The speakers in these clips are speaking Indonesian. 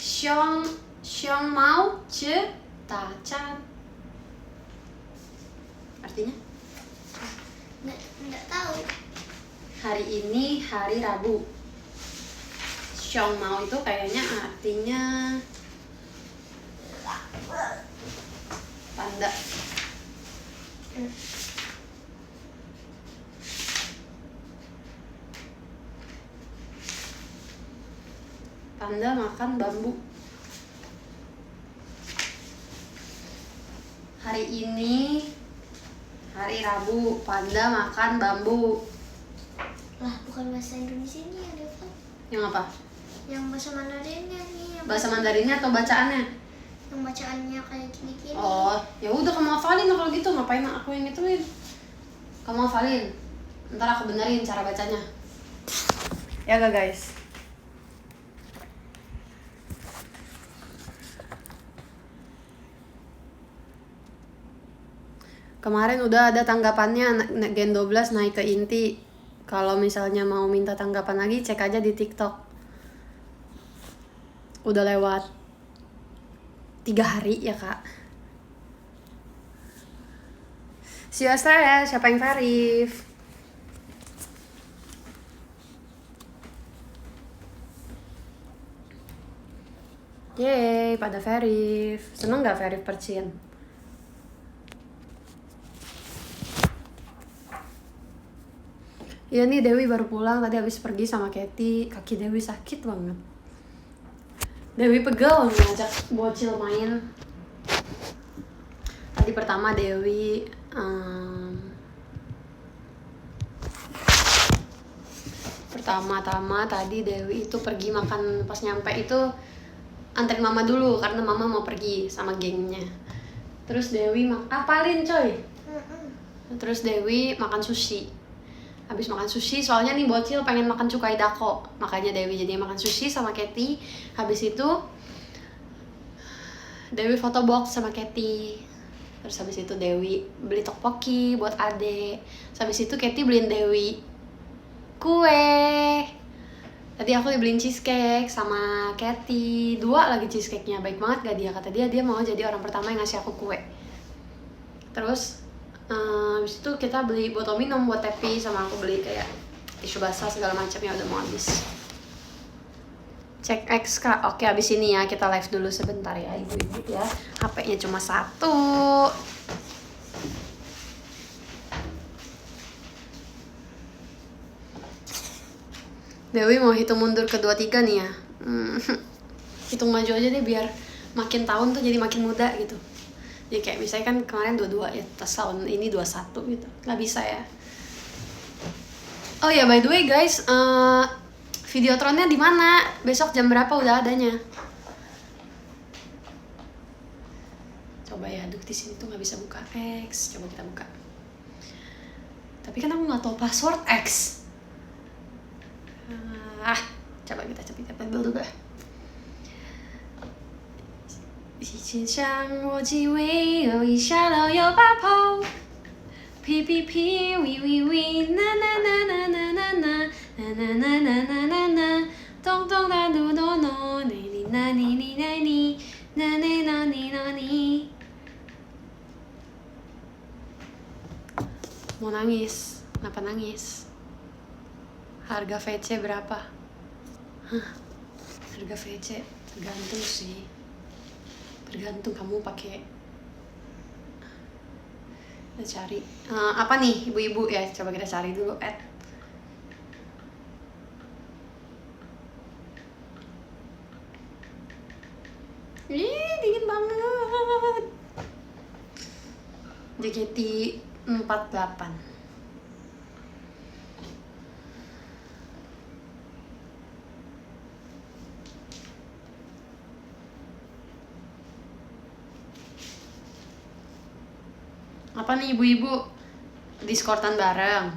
Xiong Xiong Mao Ce Ta Chan. Artinya? Nggak tahu. Hari ini hari Rabu. Xiong Mao itu kayaknya artinya panda. Panda makan bambu. Hari ini hari Rabu, panda makan bambu. Lah, bukan bahasa Indonesia ini ada apa? Yang apa? Yang bahasa Mandarinnya nih. Bahasa Mandarinnya atau bacaannya? Yang bacaannya kayak gini-gini. Oh, ya udah kamu hafalin kalau gitu, ngapain aku yang ituin? Kamu hafalin. Ntar aku benerin cara bacanya. Ya gak guys? Kemarin udah ada tanggapannya Gen 12 naik ke inti. Kalau misalnya mau minta tanggapan lagi, cek aja di TikTok. Udah lewat 3 hari ya kak. See you Australia, siapa yang verif? Yeay, pada verif. Seneng gak verif percin? Iya nih Dewi baru pulang, tadi habis pergi sama Katy. Kaki Dewi sakit banget. Dewi pegel ngajak bocil main. Tadi pertama Dewi pertama-tama tadi Dewi itu pergi makan. Pas nyampe itu anterin mama dulu karena mama mau pergi sama gengnya. Terus Dewi apalin coy. Terus Dewi makan sushi. Habis makan sushi, soalnya nih bocil pengen makan cukai dako, makanya Dewi jadi makan sushi sama Katy. Habis itu Dewi foto box sama Katy. Terus habis itu Dewi beli tteokbokki buat Ade. Terus habis itu Katy beliin Dewi kue. Tadi aku dibeliin cheesecake sama Katy, 2 lagi cheesecake-nya. Baik banget gak dia? Kata dia mau jadi orang pertama yang ngasih aku kue. Terus habis itu kita beli botol minum buat Tepi, sama aku beli kayak tisu basah segala macamnya udah mau habis. Cek X kak. Oke, habis ini ya kita live dulu sebentar ya ibu-ibu ya. HP-nya cuma 1. Dewi mau hitung mundur ke 23 nih ya. Hitung maju aja deh biar makin tahun tuh jadi makin muda gitu. Jadi kayak misalnya kan kemarin 22 ya, tahun ini 21 gitu. Nggak bisa ya. Oh ya, by the way guys, Videotronnya di mana? Besok jam berapa udah adanya? Coba ya, aduh di sini tuh nggak bisa buka X. Coba kita buka. Tapi kan aku nggak tahu password X. Coba kita cepet dulu deh. 以前像我几位有一下楼有把炮，屁屁屁，喂喂喂，na na na na na na na na na na na na na na，咚咚哒嘟咚咚，你你那你你那你，那你那你那你。Mau nangis? Kenapa nangis? Harga VC berapa? Harga VC tergantung sih. Tergantung kamu pakai. Kita cari apa nih ibu-ibu ya, coba kita cari dulu dingin banget. JKT 48. Apa nih ibu-ibu? Diskortan bareng?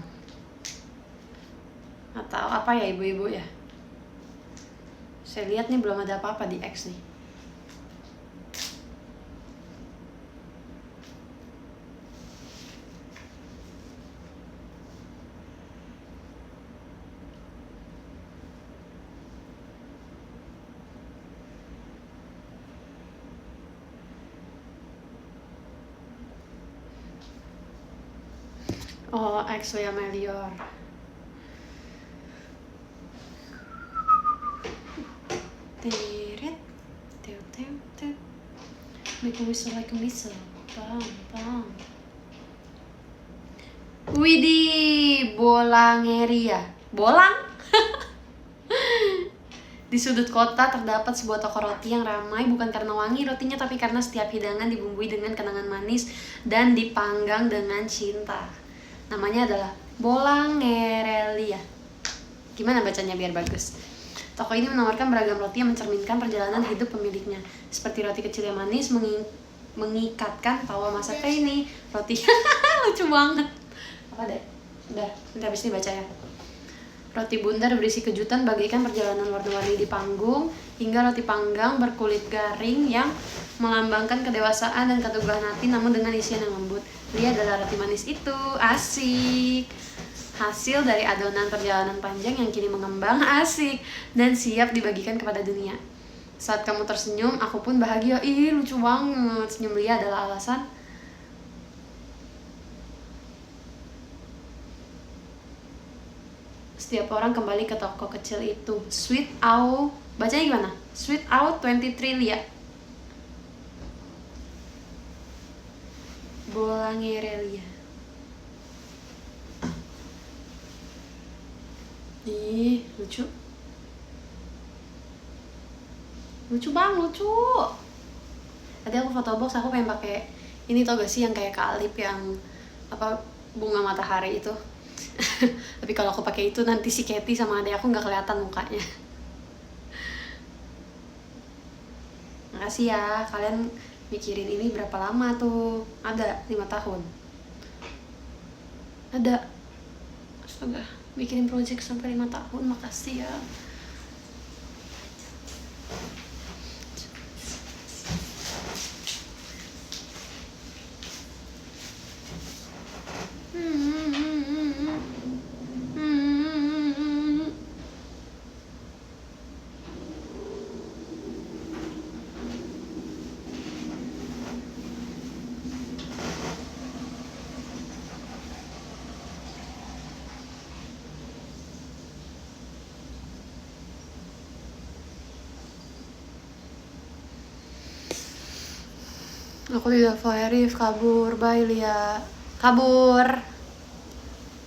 Atau apa ya ibu-ibu ya? Saya lihat nih belum ada apa-apa di X nih. Oh, Axel Melior. Teret, tet. Make a whistle like a missile. Bang, bang. Widih, Bolangeria. Bolang? Di sudut kota terdapat sebuah toko roti yang ramai bukan karena wangi rotinya tapi karena setiap hidangan dibumbui dengan kenangan manis dan dipanggang dengan cinta. Namanya adalah Bolangeria. Gimana bacanya biar bagus? Toko ini menawarkan beragam roti yang mencerminkan perjalanan hidup pemiliknya. Seperti roti kecil yang manis mengikatkan tawa masa ke ini. Roti lucu banget. Apa deh? Udah, nanti habis ini baca ya. Roti bundar berisi kejutan bagaikan perjalanan warna-warni di panggung, hingga roti panggang berkulit garing yang melambangkan kedewasaan dan keteguhan hati namun dengan isian yang lembut. Dia adalah roti manis itu, asik. Hasil dari adonan perjalanan panjang yang kini mengembang, asik, dan siap dibagikan kepada dunia. Saat kamu tersenyum, aku pun bahagia. Ih, lucu banget. Senyum Lia adalah alasan setiap orang kembali ke toko kecil itu. Sweet Out, bacanya gimana? Sweet Out 23 Lia. Bolangeria. Ih, lucu. Lucu bang, lucu. Tadi aku foto box, aku pengen pakai ini, tau gak sih yang kayak kalip yang apa bunga matahari itu. Tapi kalau aku pakai itu nanti si Katy sama adek aku nggak kelihatan mukanya. Makasih ya, kalian mikirin ini berapa lama tuh? Ada 5 tahun. Ada. Astaga, bikin project sampai 5 tahun, makasih ya. Aku tidak Arif, kabur, bye Lia. Kabur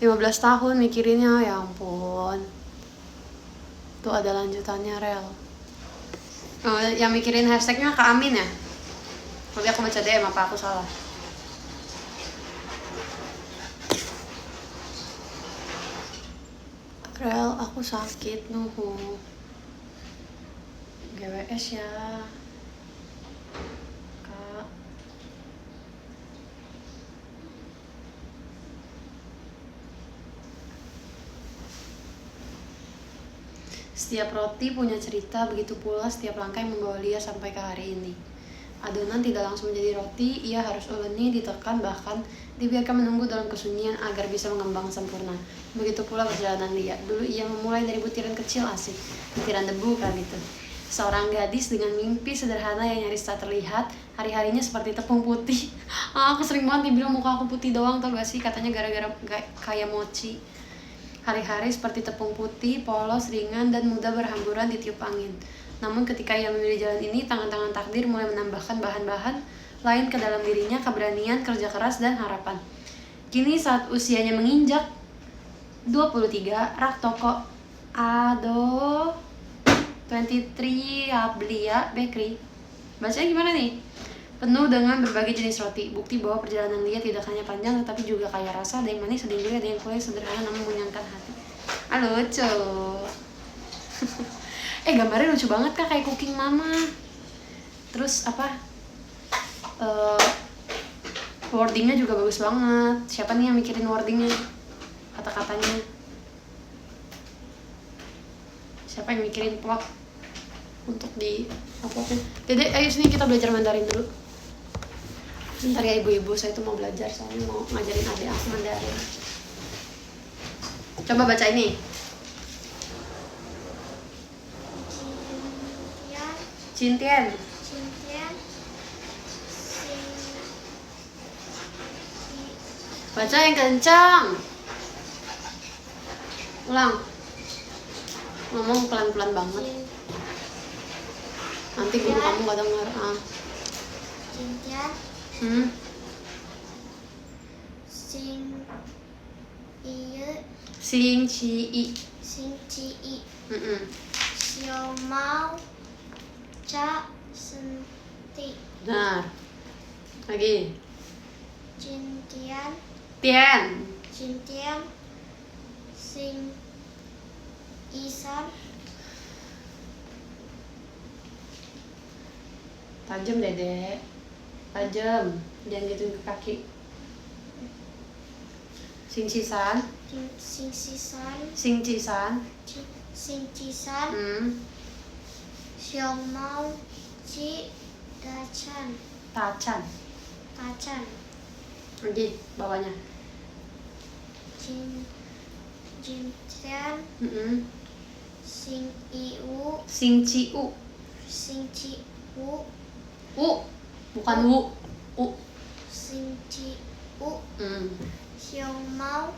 15 tahun mikirinnya, ya ampun. Tuh ada lanjutannya, Rel. Oh, yang mikirin hashtagnya Kak Amin ya? Nanti aku baca DM apa aku salah. Rel, aku sakit nuhu. GWS ya. Setiap roti punya cerita, begitu pula setiap langkah yang membawa Lia sampai ke hari ini. Adonan tidak langsung menjadi roti, ia harus uleni, ditekan, bahkan dibiarkan menunggu dalam kesunyian agar bisa mengembang sempurna. Begitu pula perjalanan Lia. Dulu ia memulai dari butiran kecil, asik, butiran debu kan itu. Seorang gadis dengan mimpi sederhana yang nyaris tak terlihat, hari-harinya seperti tepung putih. Aku sering banget dibilang muka aku putih doang, tau gak sih? Katanya gara-gara kayak mochi. Hari-hari seperti tepung putih, polos, ringan, dan mudah berhamburan ditiup angin. Namun ketika ia memilih jalan ini, tangan-tangan takdir mulai menambahkan bahan-bahan lain ke dalam dirinya, keberanian, kerja keras, dan harapan. Kini saat usianya menginjak 23, rak toko Ado 23 Ablia Bakery. Bacanya gimana nih? Penuh dengan berbagai jenis roti, bukti bahwa perjalanan Lia tidak hanya panjang tetapi juga kaya rasa, ada yang manis, ada yang gurih, ada yang kue sederhana namun menyenangkan hati. Lucu. Gambarnya lucu banget Kak, kayak cooking mama. Terus apa? Wordingnya juga bagus banget. Siapa nih yang mikirin wordingnya? Kata-katanya. Siapa yang mikirin plot untuk di uploadnya? Dede, ayo sini kita belajar Mandarin dulu. Bentar ya ibu-ibu, saya tuh mau belajar, soalnya mau ngajarin adik aku Mandarin. Coba baca ini. Cintian. Baca yang kencang. Ulang. Ngomong pelan-pelan banget. Nanti guru kamu gak dengar. Jintian. Sing iye. Sing ci i. Sing ci i. Xiao mau. Ca senti. Benar. Lagi. Jintian. Tian. Jintian. Sing isan. Tajam Dede. Tajam. Jangan gitu ke kaki. Sing cisan. Sing sisan. Sing cisan. Sing cisan. Xiao mau. Ci dacan. Tacan. Tacan. Lagi bawahnya. Jintian. Sing iu. Sing ciu. Sing ciu. Bukan wu. Sing ciu. Xiao mau.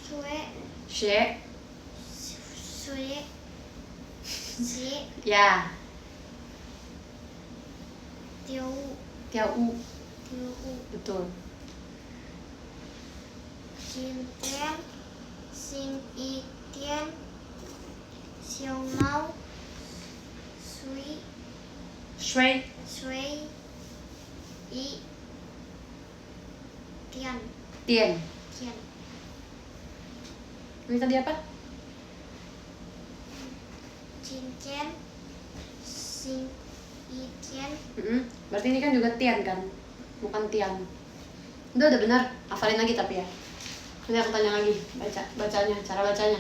Sue. She. Sue. Si. Ya. Tiu. Tiao u. Tiu. Betul. Jintian. Sing itian. Xiao mau. Sui. Shui. Sui. I. Tian. Tian. Tian. Ini tadi apa? Jintian. Sing itian. Berarti ini kan juga Tian kan? Bukan Tian. Udah benar. Hafalin lagi tapi ya. Nanti aku tanya lagi. Bacanya, cara bacanya.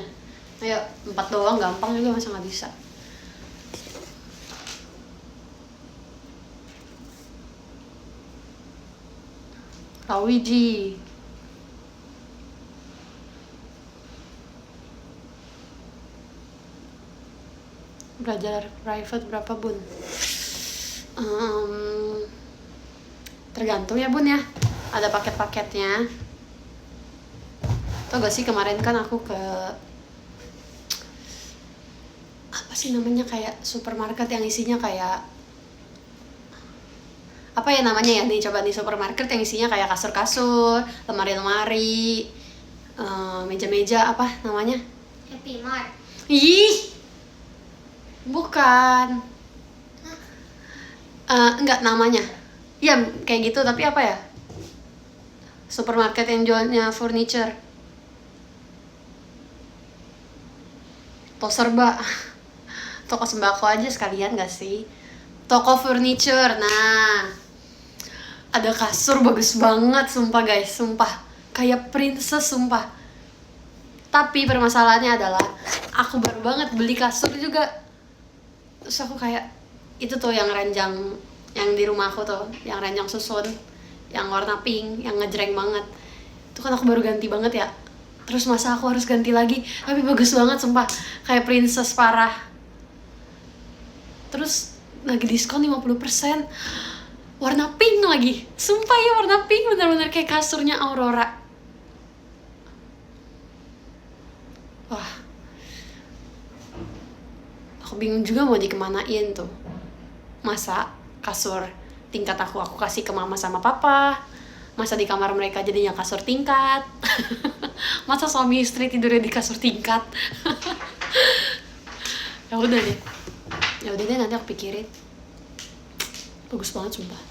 Ayo, 4 doang gampang juga, masa nggak bisa. Rawiji. Belajar private berapa bun? Tergantung ya bun ya. Ada paket-paketnya. Tau gak sih kemarin kan aku ke apa sih namanya, kayak supermarket yang isinya kayak apa ya namanya ya, nih coba nih, supermarket yang isinya kayak kasur-kasur, lemari-lemari, meja-meja, apa namanya? Happy Mart. Ih, bukan. Enggak namanya. Iya kayak gitu, tapi apa ya? Supermarket yang jualnya furniture. Toserba. Toko sembako aja sekalian gak sih? Toko furniture. Nah, ada kasur bagus banget, sumpah guys, sumpah. Kayak princess, sumpah. Tapi permasalahannya adalah aku baru banget beli kasur juga. Terus aku kayak, itu tuh yang ranjang, yang di rumah aku tuh, yang ranjang susun, yang warna pink, yang ngejreng banget. Itu kan aku baru ganti banget ya. Terus masa aku harus ganti lagi? Tapi bagus banget sumpah, kayak princess parah. Terus lagi diskon 50%, warna pink lagi. Sumpah ya, warna pink, bener-bener kayak kasurnya Aurora. Wah, aku bingung juga mau dikemanain tuh. Masa kasur tingkat aku kasih ke mama sama papa, masa di kamar mereka jadinya kasur tingkat. Masa suami istri tidurnya di kasur tingkat. Ya udah deh, nanti aku pikirin. Bagus banget sumpah.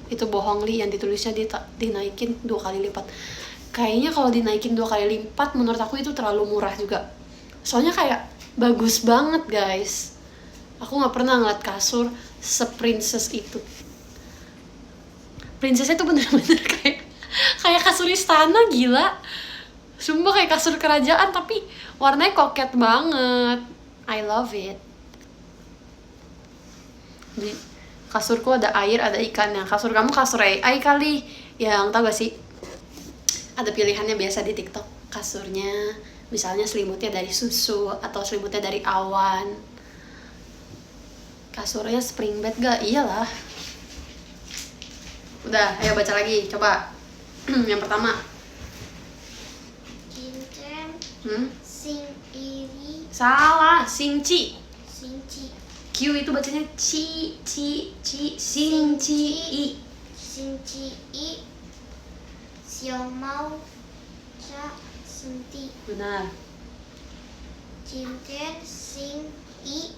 Itu bohong li, yang ditulisnya dinaikin 2 kali lipat. Kayaknya kalau dinaikin 2 kali lipat menurut aku itu terlalu murah juga. Soalnya kayak bagus banget guys. Aku gak pernah ngeliat kasur se-princess itu. Princessnya tuh bener-bener kayak kasur istana, gila. Sumpah kayak kasur kerajaan, tapi warnanya koket banget. I love it. Di kasurku ada air, ada ikannya. Kasur kamu kasur AI kali. Yang tau gak sih? Ada pilihannya biasa di TikTok. Kasurnya misalnya selimutnya dari susu atau selimutnya dari awan. Kasurnya spring bed gak? Iyalah. Udah, ayo baca lagi, coba. Yang pertama. Jinten, sing iri, Salah, singci. singci, Q itu bacanya ci, singci i. singci i, xiao mau, ca, senti. Benar. Jinten, sing i,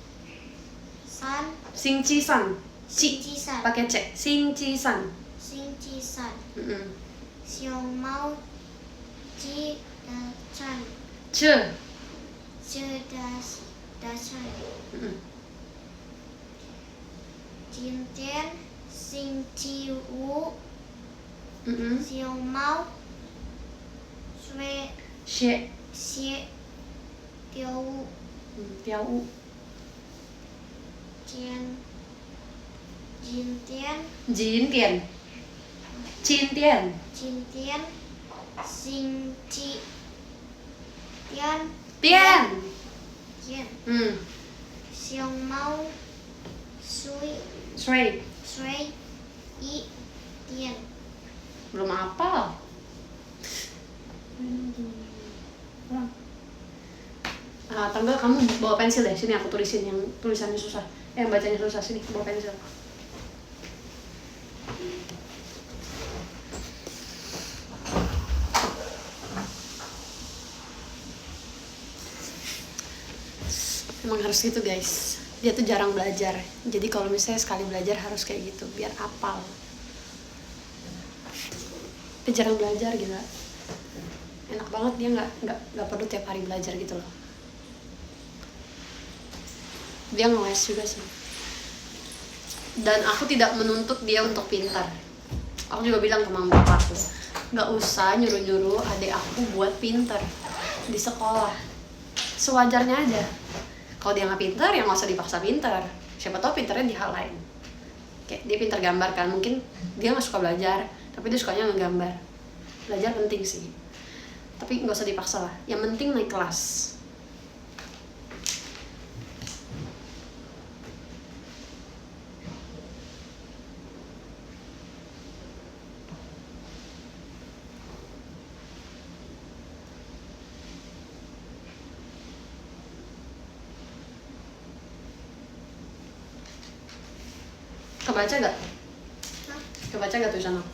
san, Singci san. Ci. singci san, Pakai C. Singci san. singci san. Mm-mm. Xiao mau, ji, chan, Ce. cerdas, dasan. Mm-mm. Jinten, sing ci wu, Mm-mm. xiao mau, sui, Xie. xie, tiao wu, Tiao u. jian, jinten, Jin tian. Cin tian. jinten, sing ci, tian, Tian. jian. Xiao mau, sui, Shui. sui, i, tian. Belum apa? Tanggal kamu bawa pensil deh, sini aku tulisin yang tulisannya susah. Yang bacanya susah, sini bawa pensil. Emang harus gitu guys. Dia tuh jarang belajar. Jadi kalau misalnya sekali belajar harus kayak gitu biar hafal. Dia jarang belajar gila. Enak banget dia nggak perlu tiap hari belajar gitu loh. Dia ngeles juga sih. Dan aku tidak menuntut dia untuk pintar. Aku juga bilang ke mama bapakku, nggak usah nyuruh-nyuruh adik aku buat pintar di sekolah. Sewajarnya aja. Kalau dia nggak pintar, ya nggak usah dipaksa pintar. Siapa tahu pintarnya di hal lain. Kayak dia pintar gambar kan, mungkin dia nggak suka belajar, tapi dia sukanya ngegambar. Belajar penting sih, tapi nggak usah dipaksa lah. Yang penting naik kelas. Kebaca gak? Hah? Kebaca gak tulisan aku?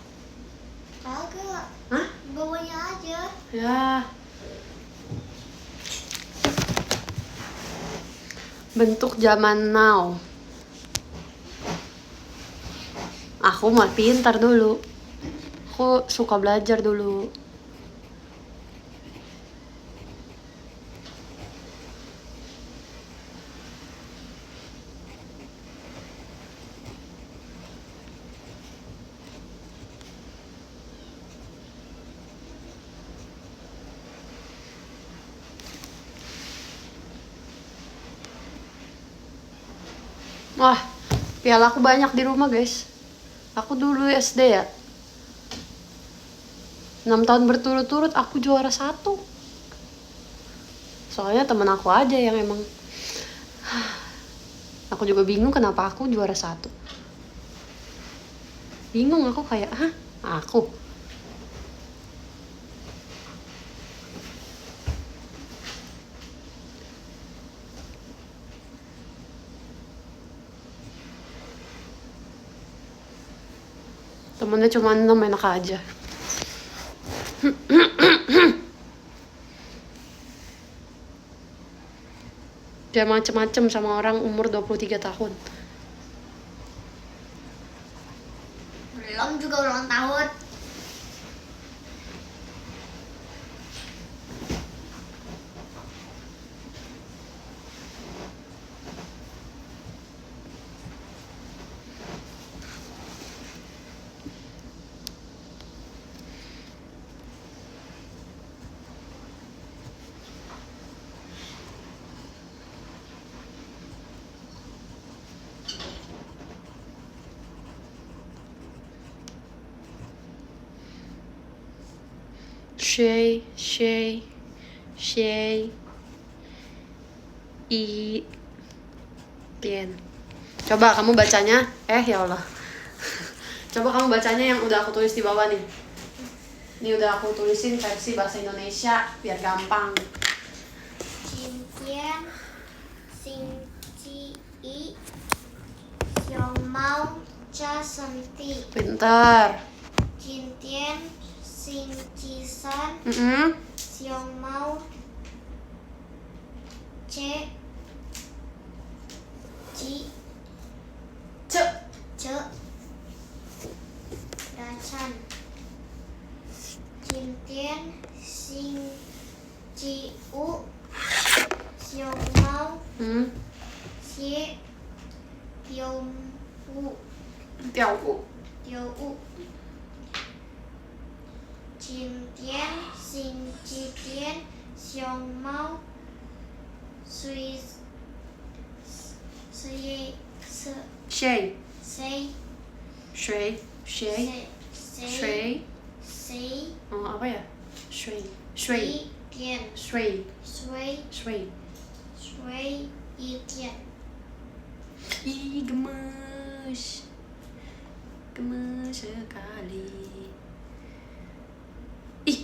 Kagak, Hah? bawahnya aja. Ya. Bentuk zaman now. Aku mah pintar dulu. Aku suka belajar dulu. Wah, piala aku banyak di rumah guys. Aku dulu SD ya, 6 tahun berturut-turut aku juara 1. Soalnya temen aku aja yang emang. Aku juga bingung kenapa aku juara 1. Bingung aku kayak, hah? Aku? Temennya cuma 6, enak aja. Dia macem-macem sama orang umur 23 tahun. Belum juga ulang tahun. Shay, Tian. Coba kamu bacanya. Ya Allah. Coba kamu bacanya yang udah aku tulis di bawah nih. Ini udah aku tulisin versi bahasa Indonesia biar gampang. Jin Tian Sing Ci I Xiong Mau Cha Sen Ti. Pinter. Jin Tian Sing Ci San Xiong Mau Ce Ci Ce Dacan. Jin Tian Sing Ci U Xiong Mau Xie Tiao U Tiao U. Jin Tian Sing Ci Tian Xiong Mau Sui Sui Se Shui. Sei Shui. Shui. Shui. Sei Oh, apa ya? Shui. Shui. I Tian Shui. Sui Shui. Sui I Tian. Ih, gemes. Gemes sekali. Ih,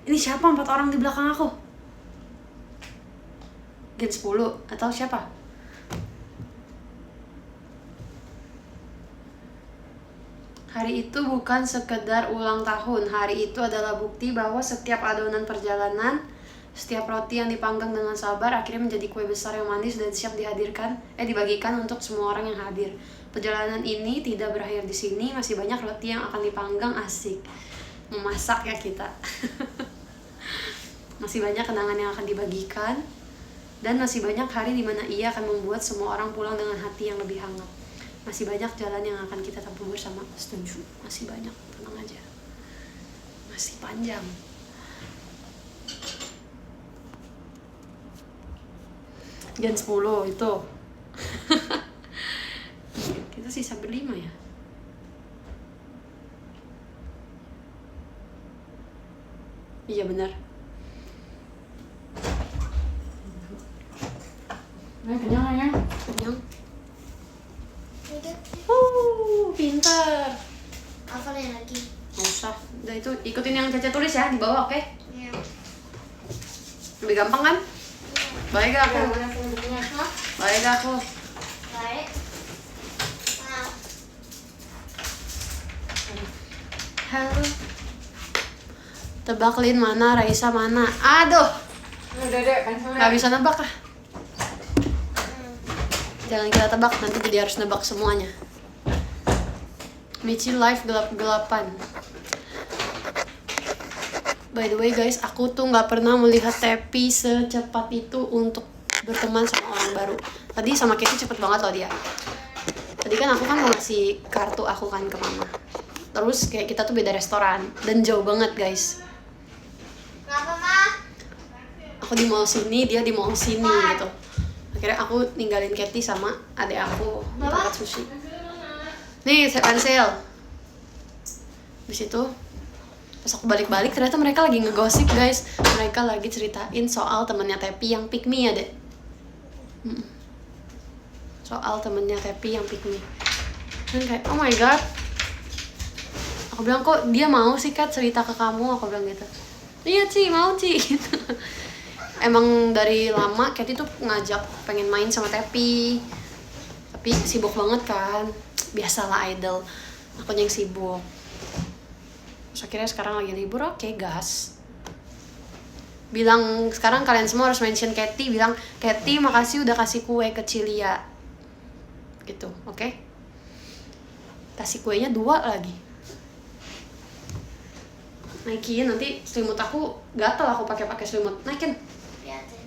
ini siapa 4 orang di belakang aku? Gen 10 atau siapa? Hari itu bukan sekedar ulang tahun. Hari itu adalah bukti bahwa setiap adonan perjalanan, setiap roti yang dipanggang dengan sabar akhirnya menjadi kue besar yang manis dan siap dibagikan untuk semua orang yang hadir. Perjalanan ini tidak berakhir di sini, masih banyak roti yang akan dipanggang. Asik. Memasak ya kita. Masih banyak kenangan yang akan dibagikan dan masih banyak hari di mana ia akan membuat semua orang pulang dengan hati yang lebih hangat. Masih banyak jalan yang akan kita tempuh bersama. Setuju, masih banyak, tenang aja. Masih panjang. Jam 10 itu. Kita sisa berlima ya. Iya benar. Kenyang ya? Kenyang. Pintar. Apa lagi? Nggak usah. Udah itu ikutin yang Caca tulis ya di bawah, oke? Ya. Lebih gampang kan? Baik gak aku? Hah? Baik gak aku? Baik. Nah, Halo. Tebak Lin mana, Raisa mana? Aduh, Udah deh, kan sama. nggak bisa nebak ah. Jangan kita tebak, nanti jadi harus nebak semuanya. Michi live gelap-gelapan. By the way guys, aku tuh nggak pernah melihat Tepi secepat itu untuk berteman sama orang baru. Tadi sama Katie cepet banget loh dia. Tadi kan aku mau ngasih kartu aku kan ke mama. Terus kayak kita tuh beda restoran dan jauh banget guys. kenapa mah? Aku di mall sini, dia di mall sini gitu. Akhirnya aku ninggalin Katie sama adek aku di tempat sushi. Nih, pensil. Habis itu pas aku balik-balik ternyata mereka lagi ngegosip guys. Mereka lagi ceritain soal temennya Tepi yang pick me ya dek. Soal temennya Tepi yang pick me. Dan kayak oh my god. Aku bilang kok dia mau sih Kat cerita ke kamu, aku bilang gitu. Iya Ci, mau Ci gitu. Emang dari lama Katie tuh ngajak pengen main sama Tepi. Tapi sibuk banget kan. Biasalah idol. Aku yang sibuk. Terus akhirnya sekarang lagi libur, oke gas. Bilang sekarang kalian semua harus mention Katie, bilang Katie makasih udah kasih kue ke Cilia. Gitu, oke? Kasih kuenya 2 lagi. Naikin, nanti selimut aku gatel aku pakai selimut. Naikin. Lihatin.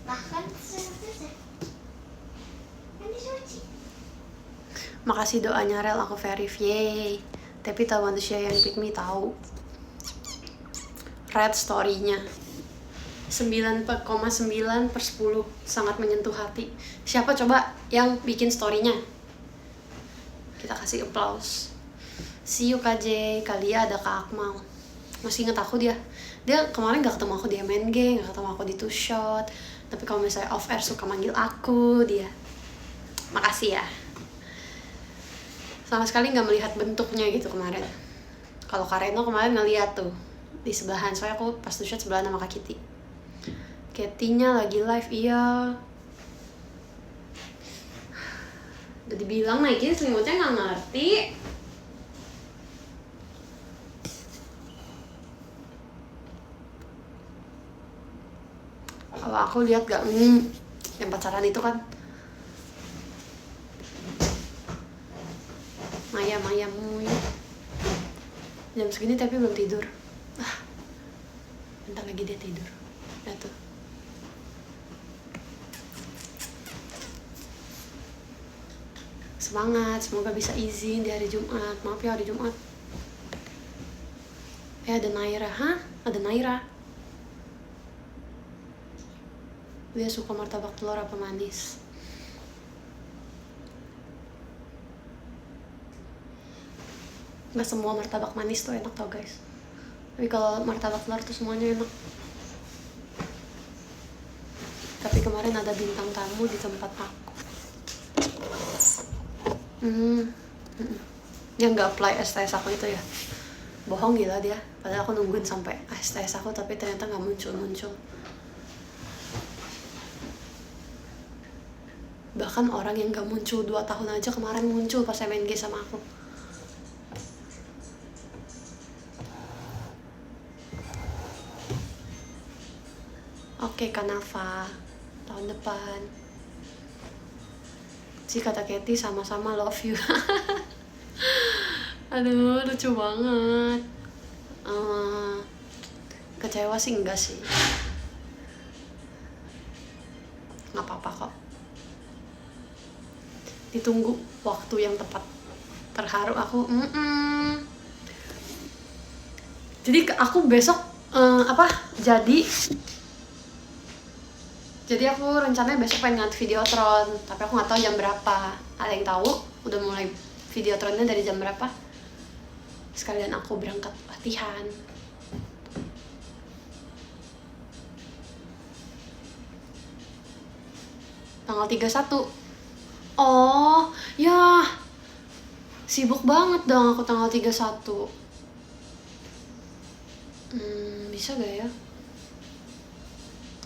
Bahkan selesai. Kan disuci. Makasih doanya Rel, aku verif. Yeay. Tapi tahu manusia yang pick me tahu. Red story-nya 9,9/10 sangat menyentuh hati. Siapa coba yang bikin story-nya? Kita kasih applause. See you KJ, Kalia ada Kak Akmal. Masih inget aku dia. Dia kemarin gak ketemu aku di MNG, gak ketemu aku di Two Shot. Tapi kalau misalnya off air suka manggil aku dia. Makasih ya. sama sekali nggak melihat bentuknya gitu kemarin. Kalau Kareno kemarin ngeliat tuh di sebelahan, soalnya aku pas tuh shot sebelahan sama Kak Kitty. Kitty-nya lagi live, iya. Udah dibilang naikin selimutnya nggak ngerti. Kalau aku lihat gak, yang pacaran itu kan Maya Mui. Jam segini tapi belum tidur. Bentar lagi dia tidur. Ya tuh. Semangat, semoga bisa izin di hari Jumat. Maaf ya hari Jumat. Ada Naira, Ada Naira. Dia suka martabak telur apa manis? Gak semua martabak manis tuh enak tau guys. Tapi kalau martabak telur tuh semuanya enak. Tapi kemarin ada bintang tamu di tempat aku. Yang gak apply STS aku itu ya. Bohong gila dia. Padahal aku nungguin sampai STS aku tapi ternyata gak muncul-muncul. Bahkan orang yang gak muncul 2 tahun aja kemarin muncul pas MNG sama aku. Oke, Kanafa, tahun depan. Si kata Katy sama-sama love you. Aduh, lucu banget. Kecewa sih enggak sih. Nggak apa-apa kok. Ditunggu waktu yang tepat. Terharu aku. Jadi aku besok Jadi aku rencananya besok pengen ngat Videotron, tapi aku nggak tahu jam berapa. Ada yang tahu? Udah mulai Videotronnya dari jam berapa? Sekalian aku berangkat latihan. Tanggal 31. Oh, ya. Sibuk banget dong aku tanggal 31. Bisa gak ya?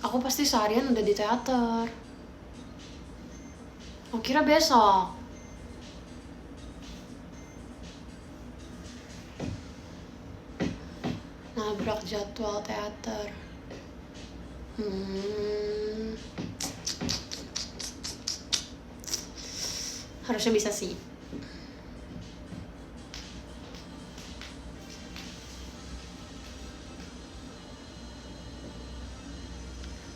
Aku pasti seharian udah di teater. Aku kira besok. Nabrak jadwal teater. Harusnya bisa sih.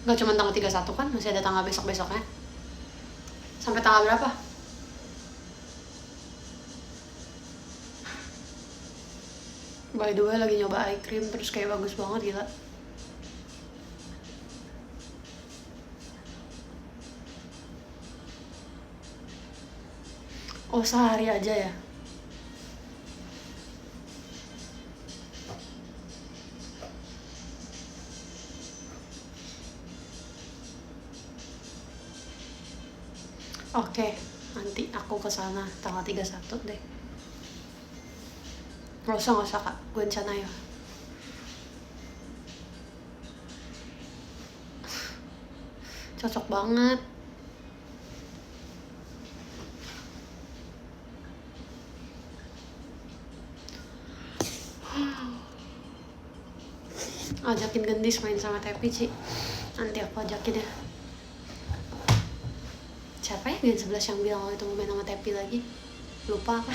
Gak cuma tanggal 31 kan, masih ada tanggal besok-besoknya. Sampai tanggal berapa? By the way, lagi nyoba eye cream terus kayak bagus banget, gila. Oh, sehari aja ya? Oke, nanti aku kesana tanggal 31 deh. Gak usah kak, gue rencana ya. Cocok banget. Ajakin Gendis main sama Tepi, Ci. Nanti aku ajakin ya. Siapa ya Gen 11 yang bilang waktu itu mau main sama Tepi lagi? Lupa aku.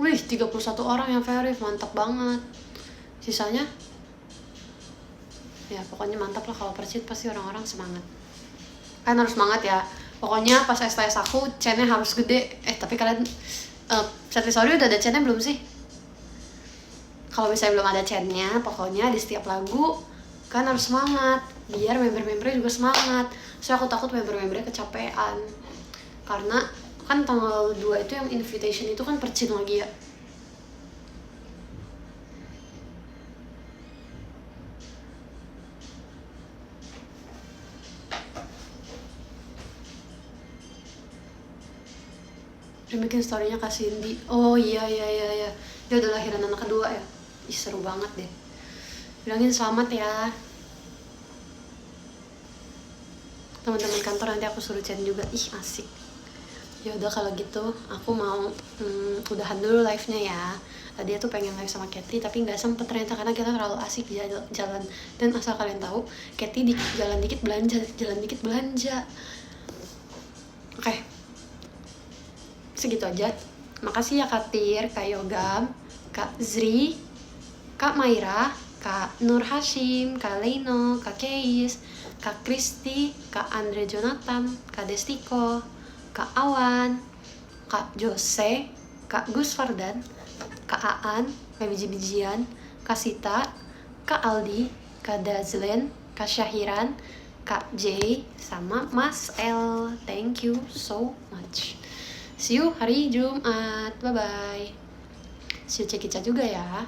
Wih, 31 orang yang verif, mantap banget. Sisanya? Ya, pokoknya mantap lah, kalau Persit pasti orang-orang semangat. Kan harus semangat ya. Pokoknya pas STS aku, chainnya harus gede. Tapi kalian... Sorry udah ada chainnya belum sih? Kalau misalnya belum ada chainnya, pokoknya di setiap lagu kan harus semangat, biar member-membernya juga semangat. Soalnya aku takut member-membernya kecapean, karena kan tanggal 2 itu yang invitation itu kan Percin lagi ya. Udah bikin story-nya Kak Cindy. Oh iya. Dia udah lahiran anak kedua ya. Ih, seru banget deh. Bilangin selamat ya. Teman-teman kantor nanti aku suruh chat juga. Ih, asik. Ya udah kalau gitu, aku mau udahan dulu live-nya ya. Tadi tuh pengen live sama Katy tapi nggak sempet ternyata karena kita terlalu asik jalan. Dan asal kalian tahu, Katy jalan dikit belanja. Oke. Segitu aja. Makasih ya Kak Tir, Kak Yogam, Kak Zri, Kak Maira, Kak Nur Hashim, Kak Leno, Kak Keis, Kak Kristi, Kak Andre Jonathan, Kak Destiko, Kak Awan, Kak Jose, Kak Gus Fardan, Kak Aan, Kak Biji-Bijian, Kak Sita, Kak Aldi, Kak Dazlen, Kak Syahiran, Kak J, sama Mas L. Thank you so much. See you hari Jumat. Bye-bye. See you Cekica juga ya.